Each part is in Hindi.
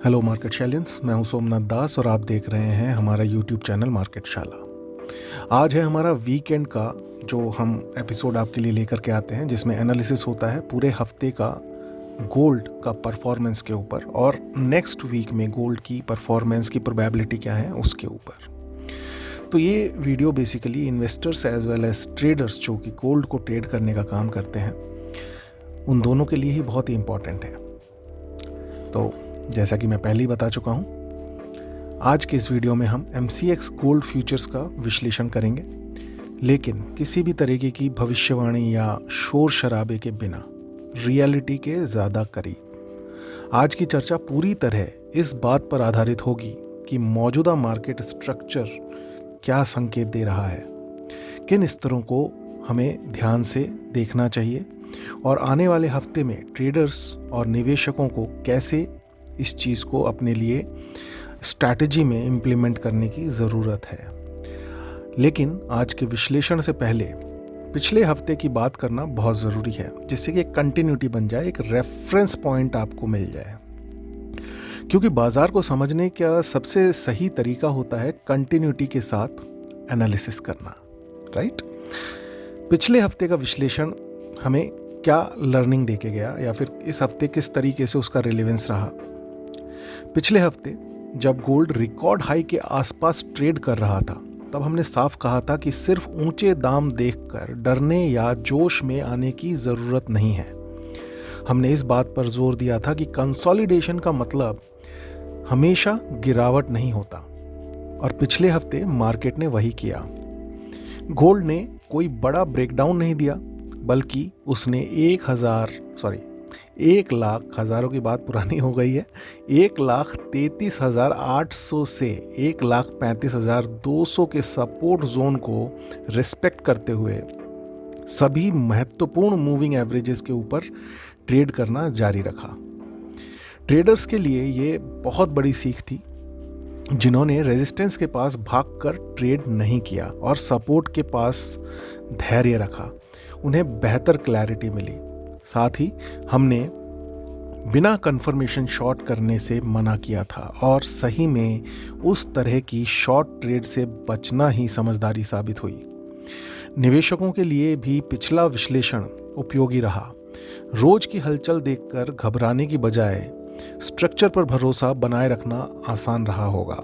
हेलो मार्केट शैलियंस, मैं हूं सोमनाथ दास और आप देख रहे हैं हमारा यूट्यूब चैनल मार्केट शाला। आज है हमारा वीकेंड का जो हम एपिसोड आपके लिए लेकर के आते हैं, जिसमें एनालिसिस होता है पूरे हफ्ते का गोल्ड का परफॉर्मेंस के ऊपर और नेक्स्ट वीक में गोल्ड की परफॉर्मेंस की प्रोबेबिलिटी क्या है उसके ऊपर। तो ये video basically investors as well as traders जो कि गोल्ड को ट्रेड करने का काम करते हैं, उन दोनों के लिए ही बहुत ही इम्पॉर्टेंट है। तो जैसा कि मैं पहले ही बता चुका हूं, आज के इस वीडियो में हम MCX गोल्ड फ्यूचर्स का विश्लेषण करेंगे, लेकिन किसी भी तरीके की भविष्यवाणी या शोर शराबे के बिना, रियलिटी के ज़्यादा करीब। आज की चर्चा पूरी तरह इस बात पर आधारित होगी कि मौजूदा मार्केट स्ट्रक्चर क्या संकेत दे रहा है, किन स्तरों को हमें ध्यान से देखना चाहिए और आने वाले हफ्ते में ट्रेडर्स और निवेशकों को कैसे इस चीज़ को अपने लिए स्ट्रैटेजी में इम्प्लीमेंट करने की ज़रूरत है। लेकिन आज के विश्लेषण से पहले पिछले हफ्ते की बात करना बहुत ज़रूरी है, जिससे कि एक कंटिन्यूटी बन जाए, एक रेफरेंस पॉइंट आपको मिल जाए। क्योंकि बाज़ार को समझने का सबसे सही तरीका होता है कंटिन्यूटी के साथ एनालिसिस करना, राइट। पिछले हफ्ते का विश्लेषण हमें क्या लर्निंग देके गया या फिर इस हफ्ते किस तरीके से उसका रिलेवेंस रहा। पिछले हफ्ते जब गोल्ड रिकॉर्ड हाई के आसपास ट्रेड कर रहा था, तब हमने साफ कहा था कि सिर्फ ऊंचे दाम देखकर डरने या जोश में आने की ज़रूरत नहीं है। हमने इस बात पर जोर दिया था कि कंसोलिडेशन का मतलब हमेशा गिरावट नहीं होता, और पिछले हफ्ते मार्केट ने वही किया। गोल्ड ने कोई बड़ा ब्रेकडाउन नहीं दिया, बल्कि उसने 1 लाख, हज़ारों की बात पुरानी हो गई है, 1,33,800 से 1,35,200 के सपोर्ट जोन को रिस्पेक्ट करते हुए सभी महत्वपूर्ण मूविंग एवरेजेस के ऊपर ट्रेड करना जारी रखा। ट्रेडर्स के लिए ये बहुत बड़ी सीख थी, जिन्होंने रेजिस्टेंस के पास भागकर ट्रेड नहीं किया और सपोर्ट के पास धैर्य रखा। उन्हें बेहतर क्लैरिटी मिली। साथ ही हमने बिना कंफर्मेशन शॉर्ट करने से मना किया था, और सही में उस तरह की शॉर्ट ट्रेड से बचना ही समझदारी साबित हुई। निवेशकों के लिए भी पिछला विश्लेषण उपयोगी रहा। रोज की हलचल देखकर घबराने की बजाय स्ट्रक्चर पर भरोसा बनाए रखना आसान रहा होगा।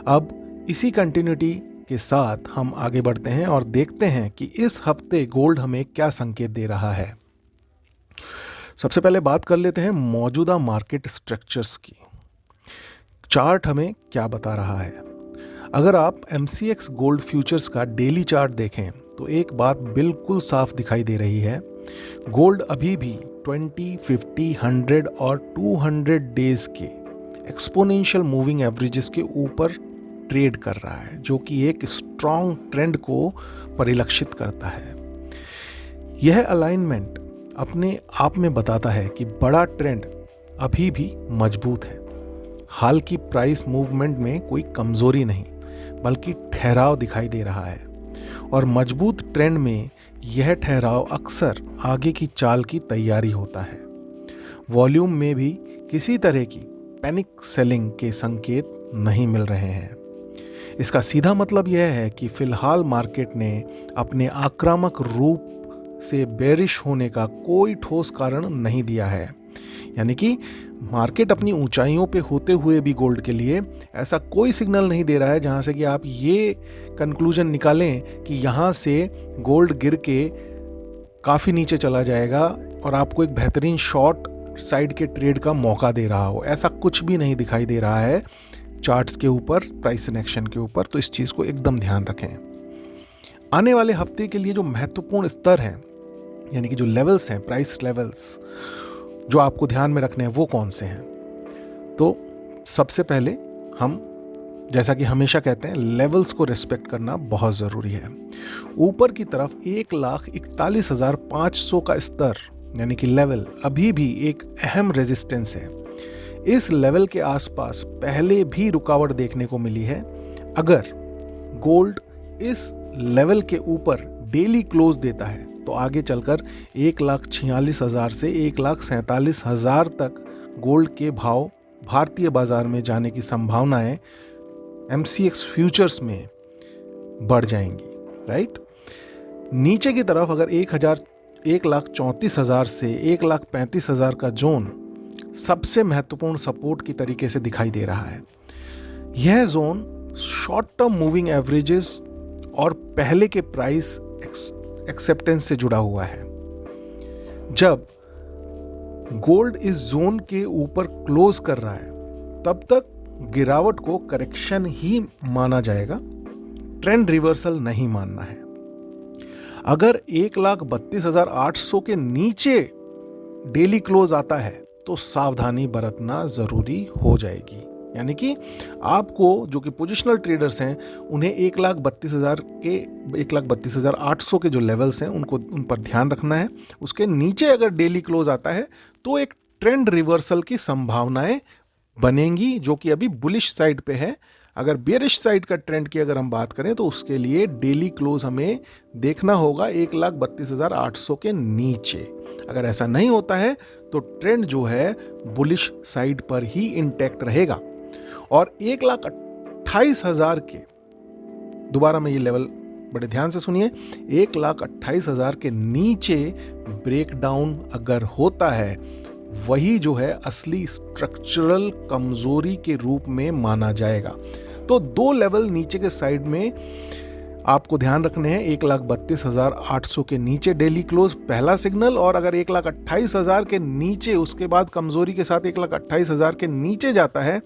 अब इसी कंटिन्यूटी के साथ हम आगे बढ़ते हैं और देखते हैं कि इस हफ्ते गोल्ड हमें क्या संकेत दे रहा है। सबसे पहले बात कर लेते हैं मौजूदा मार्केट स्ट्रक्चर्स की। चार्ट हमें क्या बता रहा है। अगर आप MCX गोल्ड फ्यूचर्स का डेली चार्ट देखें तो एक बात बिल्कुल साफ दिखाई दे रही है। गोल्ड अभी भी 20, 50, 100 और 200 डेज के एक्सपोनेंशियल मूविंग एवरेजेस के ऊपर ट्रेड कर रहा है, जो कि एक स्ट्रॉन्ग ट्रेंड को परिलक्षित करता है। यह अलाइनमेंट अपने आप में बताता है कि बड़ा ट्रेंड अभी भी मजबूत है। हाल की प्राइस मूवमेंट में कोई कमजोरी नहीं, बल्कि ठहराव दिखाई दे रहा है, और मजबूत ट्रेंड में यह ठहराव अक्सर आगे की चाल की तैयारी होता है। वॉल्यूम में भी किसी तरह की पैनिक सेलिंग के संकेत नहीं मिल रहे हैं। इसका सीधा मतलब यह है कि फिलहाल मार्केट ने अपने आक्रामक रूप से बेरिश होने का कोई ठोस कारण नहीं दिया है। यानी कि मार्केट अपनी ऊंचाइयों पे होते हुए भी गोल्ड के लिए ऐसा कोई सिग्नल नहीं दे रहा है जहां से कि आप ये कंक्लूजन निकालें कि यहां से गोल्ड गिर के काफ़ी नीचे चला जाएगा और आपको एक बेहतरीन शॉर्ट साइड के ट्रेड का मौका दे रहा हो। ऐसा कुछ भी नहीं दिखाई दे रहा है चार्ट्स के ऊपर, प्राइस एक्शन के ऊपर। तो इस चीज़ को एकदम ध्यान रखें। आने वाले हफ्ते के लिए जो महत्वपूर्ण स्तर हैं, यानी कि जो लेवल्स हैं, प्राइस लेवल्स जो आपको ध्यान में रखने हैं, वो कौन से हैं। तो सबसे पहले हम, जैसा कि हमेशा कहते हैं, लेवल्स को रिस्पेक्ट करना बहुत ज़रूरी है। ऊपर की तरफ 1,41,500 का स्तर यानी कि लेवल अभी भी एक अहम रेजिस्टेंस है। इस लेवल के आसपास पहले भी रुकावट देखने को मिली है। अगर गोल्ड इस लेवल के ऊपर डेली क्लोज देता है तो आगे चलकर 1,46,000 से 1,47,000 तक गोल्ड के भाव भारतीय बाजार में जाने की संभावनाएं MCX फ्यूचर्स में बढ़ जाएंगी, राइट। नीचे की तरफ अगर 1,34,000 से 1,35,000 का जोन सबसे महत्वपूर्ण सपोर्ट की तरीके से दिखाई दे रहा है। यह zone short term moving averages और पहले के प्राइस एक्सेप्टेंस से जुड़ा हुआ है। जब गोल्ड इस जोन के ऊपर क्लोज कर रहा है तब तक गिरावट को करेक्शन ही माना जाएगा, ट्रेंड रिवर्सल नहीं मानना है। अगर 1,32,800 के नीचे डेली क्लोज आता है तो सावधानी बरतना जरूरी हो जाएगी। यानी कि आपको जो कि पोजिशनल ट्रेडर्स हैं उन्हें 1,32,800 के जो लेवल्स हैं उन पर ध्यान रखना है। उसके नीचे अगर डेली क्लोज आता है तो एक ट्रेंड रिवर्सल की संभावनाएं बनेंगी जो कि अभी बुलिश साइड पे है। अगर बेयरिश साइड का ट्रेंड की अगर हम बात करें तो उसके लिए डेली क्लोज हमें देखना होगा 1,32,800 के नीचे। अगर ऐसा नहीं होता है तो ट्रेंड जो है बुलिश साइड पर ही इंटैक्ट रहेगा और 1,28,000 के, दोबारा में ये लेवल बड़े ध्यान से सुनिए, 1,28,000 के नीचे ब्रेकडाउन अगर होता है वही जो है असली स्ट्रक्चरल कमजोरी के रूप में माना जाएगा। तो दो लेवल नीचे के साइड में आपको ध्यान रखने हैं, 1,32,800 के नीचे डेली क्लोज पहला सिग्नल, और अगर 1,28,000 के नीचे उसके बाद कमजोरी के साथ 1,28,000 के नीचे जाता है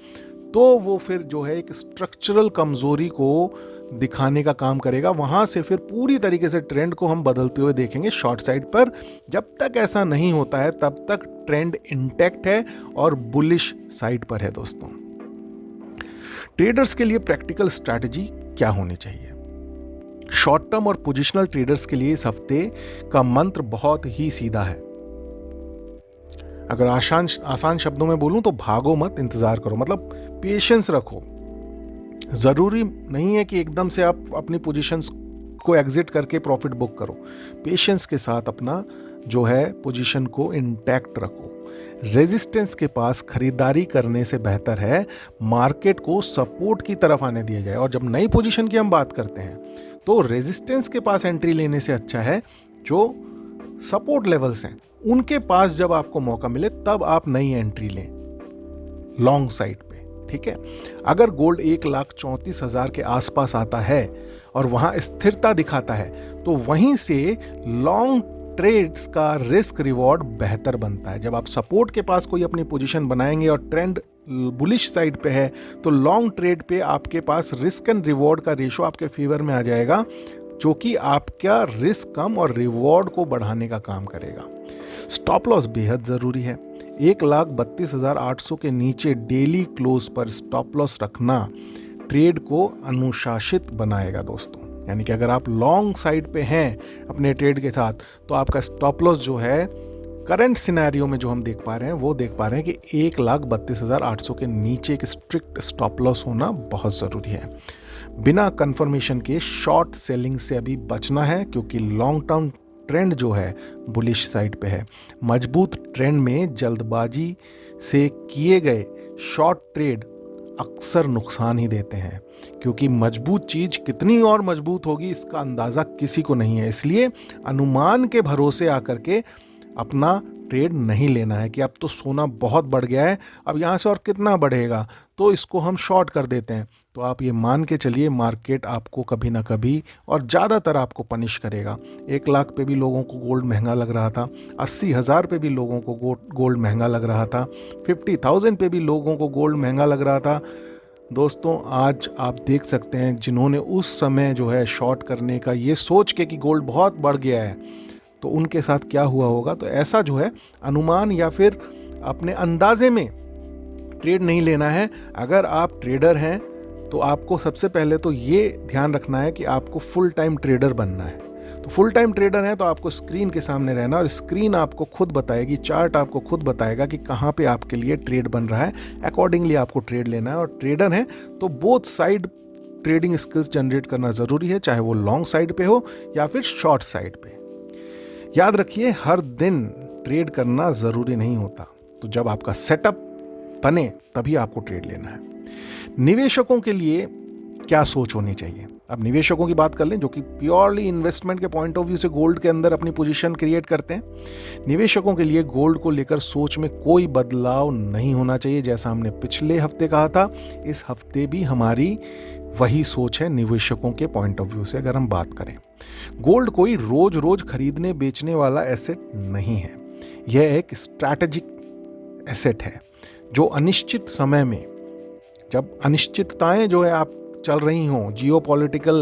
तो वो फिर जो है एक स्ट्रक्चरल कमजोरी को दिखाने का काम करेगा। वहां से फिर पूरी तरीके से ट्रेंड को हम बदलते हुए देखेंगे शॉर्ट साइड पर। जब तक ऐसा नहीं होता है तब तक ट्रेंड इंटैक्ट है और बुलिश साइड पर है। दोस्तों, ट्रेडर्स के लिए प्रैक्टिकल स्ट्रैटेजी क्या होनी चाहिए? शॉर्ट टर्म और पोजिशनल ट्रेडर्स के लिए इस हफ्ते का मंत्र बहुत ही सीधा है। अगर आसान शब्दों में बोलूं तो भागो मत, इंतजार करो, मतलब पेशेंस रखो। जरूरी नहीं है कि एकदम से आप अपनी पोजीशंस को एग्जिट करके प्रॉफिट बुक करो। पेशेंस के साथ अपना जो है पोजीशन को इंटैक्ट रखो। रेजिस्टेंस के पास खरीदारी करने से बेहतर है मार्केट को सपोर्ट की तरफ आने दिया जाए। और जब नई पोजीशन की हम बात करते हैं तो रेजिस्टेंस के पास एंट्री लेने से अच्छा है जो सपोर्ट लेवल्स हैं उनके पास जब आपको मौका मिले तब आप नई एंट्री लें लॉन्ग साइड पे। ठीक है, अगर गोल्ड 1,34,000 के आसपास आता है और वहां स्थिरता दिखाता है तो वहीं से लॉन्ग ट्रेड्स का रिस्क रिवॉर्ड बेहतर बनता है। जब आप सपोर्ट के पास कोई अपनी पोजीशन बनाएंगे और ट्रेंड बुलिश साइड पे है तो लॉन्ग ट्रेड पे आपके पास रिस्क एंड रिवॉर्ड का रेशो आपके फेवर में आ जाएगा, जो कि आपका रिस्क कम और रिवॉर्ड को बढ़ाने का काम करेगा। स्टॉप लॉस बेहद जरूरी है। 1,32,800 के नीचे डेली क्लोज पर स्टॉप लॉस रखना ट्रेड को अनुशासित बनाएगा दोस्तों। यानी कि अगर आप लॉन्ग साइड पे हैं अपने ट्रेड के साथ तो आपका स्टॉप लॉस जो है करंट सिनेरियो में जो हम देख पा रहे हैं वो देख पा रहे हैं कि 1,32,800 के नीचे एक स्ट्रिक्ट स्टॉप लॉस होना बहुत ज़रूरी है। बिना कंफर्मेशन के शॉर्ट सेलिंग से अभी बचना है क्योंकि लॉन्ग टर्म ट्रेंड जो है बुलिश साइड पे है। मजबूत ट्रेंड में जल्दबाजी से किए गए शॉर्ट ट्रेड अक्सर नुकसान ही देते हैं, क्योंकि मजबूत चीज कितनी और मजबूत होगी इसका अंदाजा किसी को नहीं है। इसलिए अनुमान के भरोसे आकर के अपना ट्रेड नहीं लेना है कि अब तो सोना बहुत बढ़ गया है, अब यहाँ से और कितना बढ़ेगा तो इसको हम शॉर्ट कर देते हैं। तो आप ये मान के चलिए मार्केट आपको कभी ना कभी और ज़्यादातर आपको पनिश करेगा। 1 लाख पे भी लोगों को गोल्ड महंगा लग रहा था, 80,000 पे भी लोगों को गोल्ड महंगा लग रहा था, 50,000 पे भी लोगों को गोल्ड महंगा लग रहा था। दोस्तों, आज आप देख सकते हैं जिन्होंने उस समय जो है शॉर्ट करने का ये सोच के कि गोल्ड बहुत बढ़ गया है तो उनके साथ क्या हुआ होगा। तो ऐसा जो है अनुमान या फिर अपने अंदाजे में ट्रेड नहीं लेना है। अगर आप ट्रेडर हैं तो आपको सबसे पहले तो ये ध्यान रखना है कि आपको फुल टाइम ट्रेडर बनना है। तो फुल टाइम ट्रेडर है तो आपको स्क्रीन के सामने रहना और स्क्रीन आपको खुद बताएगी, चार्ट आपको खुद बताएगा कि कहाँ पे आपके लिए ट्रेड बन रहा है। अकॉर्डिंगली आपको ट्रेड लेना है। और ट्रेडर है तो both side trading skills generate करना ज़रूरी है, चाहे वो लॉन्ग साइड पे हो या फिर शॉर्ट साइड पे। याद रखिए हर दिन ट्रेड करना ज़रूरी नहीं होता। तो जब आपका सेटअप बने तभी आपको ट्रेड लेना है। निवेशकों के लिए क्या सोच होनी चाहिए? अब निवेशकों की बात कर लें जो कि प्योरली इन्वेस्टमेंट के पॉइंट ऑफ व्यू से गोल्ड के अंदर अपनी पोजीशन क्रिएट करते हैं। निवेशकों के लिए गोल्ड को लेकर सोच में कोई बदलाव नहीं होना चाहिए। जैसा हमने पिछले हफ्ते कहा था, इस हफ्ते भी हमारी वही सोच है निवेशकों के पॉइंट ऑफ व्यू से। अगर हम बात करें, गोल्ड कोई रोज रोज खरीदने बेचने वाला एसेट नहीं है। यह एक स्ट्रैटेजिक एसेट है जो अनिश्चित समय में, जब अनिश्चितताएं जो है आप चल रही हों, जियोपॉलिटिकल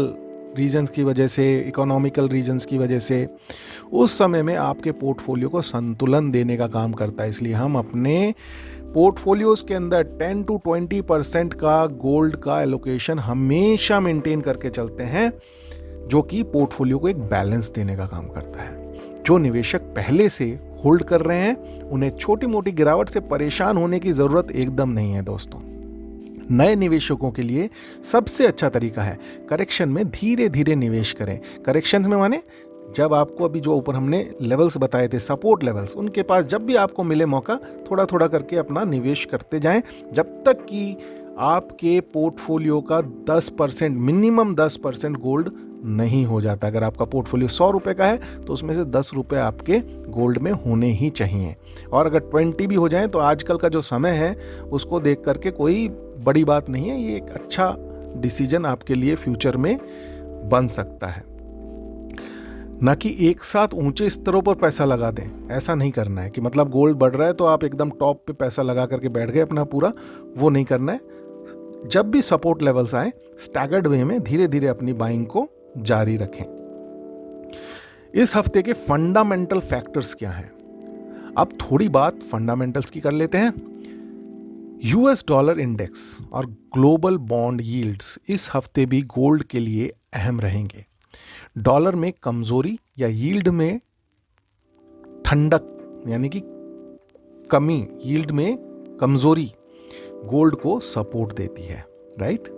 रीजन्स की वजह से, इकोनॉमिकल रीजन्स की वजह से, उस समय में आपके पोर्टफोलियो को संतुलन देने का काम करता है। इसलिए हम अपने पोर्टफोलियोज के अंदर 10 to 20% का गोल्ड का एलोकेशन हमेशा मेंटेन करके चलते हैं, जो कि पोर्टफोलियो को एक बैलेंस देने का काम करता है। जो निवेशक पहले से होल्ड कर रहे हैं उन्हें छोटी मोटी गिरावट से परेशान होने की ज़रूरत एकदम नहीं है दोस्तों। नए निवेशकों के लिए सबसे अच्छा तरीका है करेक्शन में धीरे धीरे निवेश करें। करेक्शन में माने जब आपको अभी जो ऊपर हमने लेवल्स बताए थे, सपोर्ट लेवल्स, उनके पास जब भी आपको मिले मौका थोड़ा थोड़ा करके अपना निवेश करते जाएं, जब तक कि आपके पोर्टफोलियो का 10%, मिनिमम 10% गोल्ड नहीं हो जाता। अगर आपका पोर्टफोलियो 100 रुपये का है तो उसमें से 10 रुपये आपके गोल्ड में होने ही चाहिए। और अगर 20 भी हो जाए तो आजकल का जो समय है उसको देख करके कोई बड़ी बात नहीं है। ये एक अच्छा डिसीजन आपके लिए फ्यूचर में बन सकता है। ना कि एक साथ ऊंचे स्तरों पर पैसा लगा दें, ऐसा नहीं करना है कि मतलब गोल्ड बढ़ रहा है तो आप एकदम टॉप पे पैसा लगा करके बैठ गए अपना पूरा, वो नहीं करना है। जब भी सपोर्ट लेवल्स आए, स्टैगर्ड वे में धीरे धीरे अपनी बाइंग को जारी रखें। इस हफ्ते के फंडामेंटल फैक्टर्स क्या हैं? अब थोड़ी बात फंडामेंटल्स की कर लेते हैं। यूएस डॉलर इंडेक्स और ग्लोबल बॉन्ड यील्ड्स इस हफ्ते भी गोल्ड के लिए अहम रहेंगे। डॉलर में कमजोरी या यील्ड में ठंडक यानी कि कमी, यील्ड में कमजोरी गोल्ड को सपोर्ट देती है, राइट।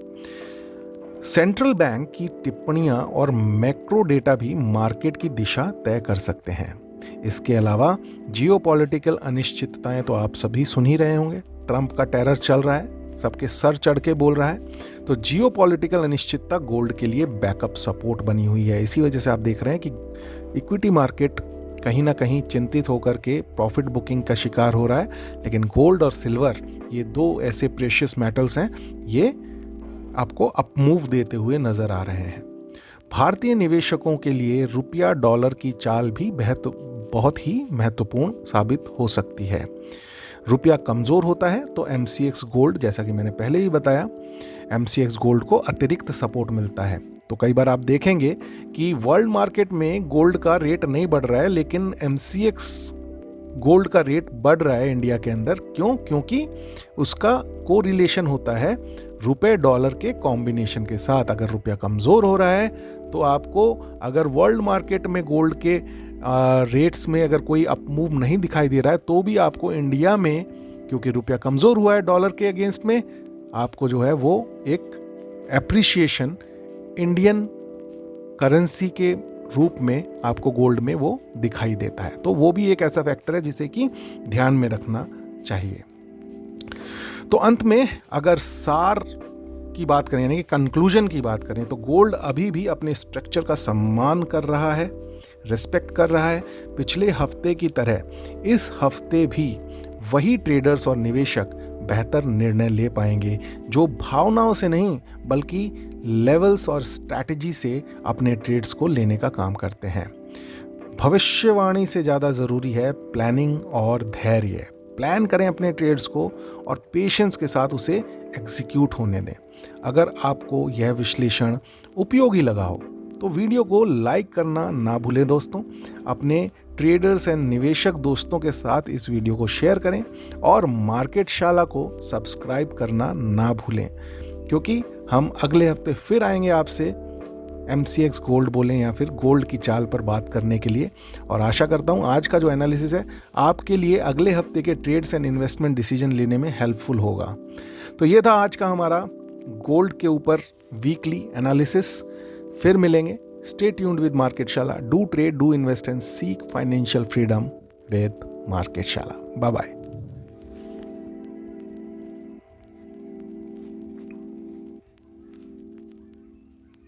सेंट्रल बैंक की टिप्पणियां और मैक्रो डेटा भी मार्केट की दिशा तय कर सकते हैं। इसके अलावा जियोपॉलिटिकल अनिश्चितताएं तो आप सभी सुन ही रहे होंगे। ट्रंप का टेरर चल रहा है, सबके सर चढ़ के बोल रहा है, तो जियोपॉलिटिकल अनिश्चितता गोल्ड के लिए बैकअप सपोर्ट बनी हुई है। इसी वजह से आप देख रहे हैं कि इक्विटी मार्केट कहीं ना कहीं चिंतित होकर के प्रॉफिट बुकिंग का शिकार हो रहा है, लेकिन गोल्ड और सिल्वर, ये दो ऐसे प्रेशियस मेटल्स हैं, ये आपको अप मूव देते हुए नजर आ रहे हैं। भारतीय निवेशकों के लिए रुपया डॉलर की चाल भी बहुत ही महत्वपूर्ण साबित हो सकती है। रुपया कमजोर होता है तो MCX गोल्ड, जैसा कि मैंने पहले ही बताया, MCX गोल्ड को अतिरिक्त सपोर्ट मिलता है। तो कई बार आप देखेंगे कि वर्ल्ड मार्केट में गोल्ड का रेट नहीं बढ़ रहा है, लेकिन MCX गोल्ड का रेट बढ़ रहा है इंडिया के अंदर। क्यों? क्योंकि उसका कोरिलेशन होता है रुपए डॉलर के कॉम्बिनेशन के साथ। अगर रुपया कमज़ोर हो रहा है तो आपको, अगर वर्ल्ड मार्केट में गोल्ड के रेट्स में अगर कोई अप मूव नहीं दिखाई दे रहा है, तो भी आपको इंडिया में, क्योंकि रुपया कमज़ोर हुआ है डॉलर के अगेंस्ट में, आपको जो है वो एक एप्रिशिएशन इंडियन करेंसी के रूप में आपको गोल्ड में वो दिखाई देता है। तो वो भी एक ऐसा फैक्टर है जिसे कि ध्यान में रखना चाहिए। तो अंत में अगर सार की बात करें, यानी कि कंक्लूजन की बात करें, तो गोल्ड अभी भी अपने स्ट्रक्चर का सम्मान कर रहा है, रिस्पेक्ट कर रहा है। पिछले हफ्ते की तरह इस हफ्ते भी वही ट्रेडर्स और निवेशक बेहतर निर्णय ले पाएंगे जो भावनाओं से नहीं बल्कि लेवल्स और स्ट्रैटेजी से अपने ट्रेड्स को लेने का काम करते हैं। भविष्यवाणी से ज़्यादा ज़रूरी है प्लानिंग और धैर्य। प्लान करें अपने ट्रेड्स को और पेशेंस के साथ उसे एग्जीक्यूट होने दें। अगर आपको यह विश्लेषण उपयोगी लगा हो तो वीडियो को लाइक करना ना भूलें दोस्तों। अपने ट्रेडर्स एंड निवेशक दोस्तों के साथ इस वीडियो को शेयर करें और मार्केट शाला को सब्सक्राइब करना ना भूलें, क्योंकि हम अगले हफ्ते फिर आएंगे आपसे MCX गोल्ड बोलें या फिर गोल्ड की चाल पर बात करने के लिए। और आशा करता हूँ आज का जो एनालिसिस है आपके लिए अगले हफ्ते के ट्रेड्स एंड इन्वेस्टमेंट डिसीजन लेने में हेल्पफुल होगा। तो ये था आज का हमारा गोल्ड के ऊपर वीकली एनालिसिस। फिर मिलेंगे। Stay tuned with market Shala. Do trade, do invest and seek financial freedom with market Shala. Bye bye.